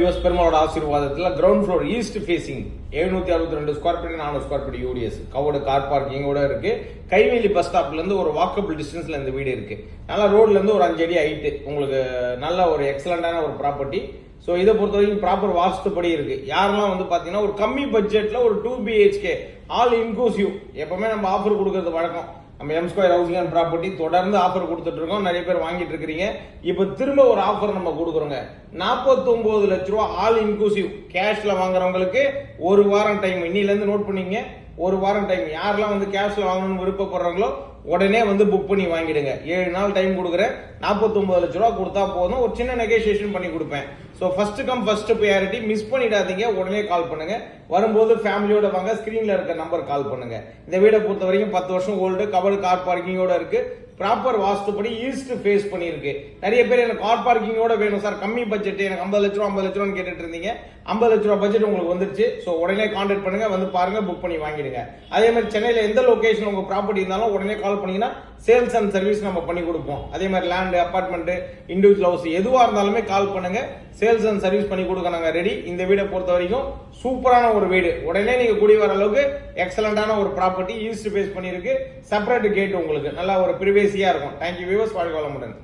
US பெருமாளோட ஆசீர்வாதத்தில் ground floor east facing 762 square feet 400 square feet UDS covered car பார்க்கிங்கோட இருக்கு. கைவேலி பஸ் ஸ்டாப்ல இருந்து ஒரு வாக்கபிள் டிஸ்டன்ஸ்ல இந்த வீடு இருக்கு. நல்லா ரோட்ல இருந்து ஒரு 5 அடி ஹைட்டு, உங்களுக்கு நல்ல ஒரு எக்ஸலண்டான ஒரு ப்ராப்பர்ட்டி. ஸோ இதை பொறுத்த வரைக்கும் ப்ராப்பர் வாஸ்துப்படி இருக்கு. யாரெல்லாம் வந்து பாத்தீங்கன்னா ஒரு கம்மி பட்ஜெட்ல ஒரு 2 BHK ஆல் இன்க்ளூசிவ், எப்பவுமே நம்ம ஆஃபர் கொடுக்கறது வழக்கம். நம்ம M square housing and property தொடர்ந்து ஆஃபர் கொடுத்துட்டு இருக்கோம். நிறைய பேர் வாங்கிட்டு இருக்கிறீங்க. இப்போ திரும்ப ஒரு ஆஃபர் நம்ம கொடுக்குறோங்க. 49 லட்ச ரூபா ஆல் இன்க்ளூசிவ் கேஷ்ல வாங்குறவங்களுக்கு ஒரு வாரம் டைம். இன்னில இருந்து நோட் பண்ணீங்க, ஒரு வாரம் டைம். யாரெல்லாம் வந்து கேஷ்ல வாங்கணும்னு விருப்பப்படுறாங்களோ உடனே வந்து புக் பண்ணி வாங்கிடுங்க. 7 நாள் டைம் கொடுக்குறேன். 49 லட்ச ரூபா கொடுத்தா போதும், ஒரு சின்ன நெகோசியேஷன் பண்ணி கொடுப்பேன். So first come first priority, miss பண்ணிடாதீங்க. உடனே கால் பண்ணுங்க. வரும்போது ஃபேமிலியோட வாங்க. ஸ்கிரீன்ல இருக்க நம்பர் கால் பண்ணுங்க. இந்த வீடை பொறுத்த வரைக்கும் 10 வருஷம் ஓல்டு, கவர்டு கார் பார்க்கிங்கோட இருக்கு. ப்ராப்பர் வாஸ்துப்படி ஈஸ்ட் ஃபேஸ் பண்ணிருக்கு. நிறைய பேர் எனக்கு கார் பார்க்கிங்கோட வேணும் சார், கம்மி பட்ஜெட், எனக்கு 50 லட்ச ரூபா கேட்டுட்டு இருந்தீங்க. 50 லட்ச ரூபா பட்ஜெட் உங்களுக்கு வந்துருச்சு. ஸோ உடனே கான்டாக்ட் பண்ணுங்க, வந்து பாருங்க, புக் பண்ணி வாங்கிடுங்க. அதே மாதிரி சென்னையில எந்த லொகேஷன் உங்க ப்ராப்பர்ட்டி இருந்தாலும் உடனே கால் பண்ணீங்கன்னா சேல்ஸ் அண்ட் சர்வீஸ் நம்ம பண்ணி கொடுப்போம். அதே மாதிரி லேண்ட், அபார்ட்மெண்ட், இண்டிவிஜுவல் ஹவுஸ் எதுவா இருந்தாலுமே கால் பண்ணுங்க. சேல்ஸ் அண்ட் சர்வீஸ் பண்ணி கொடுக்க நாங்க ரெடி. இந்த வீடை பொறுத்த வரைக்கும் சூப்பரான ஒரு வீடு. உடனே நீங்க கூடி வர அளவுக்கு எக்ஸலண்டான ஒரு ப்ராப்பர்ட்டி ஈஸ்ட் ஃபேஸ் பண்ணிருக்கு. செப்பரேட் கேட், உங்களுக்கு நல்ல ஒரு பிரிவேசியா இருக்கும். தேங்க்யூ வியூவர்ஸ், வாழ்க வளமுடன்.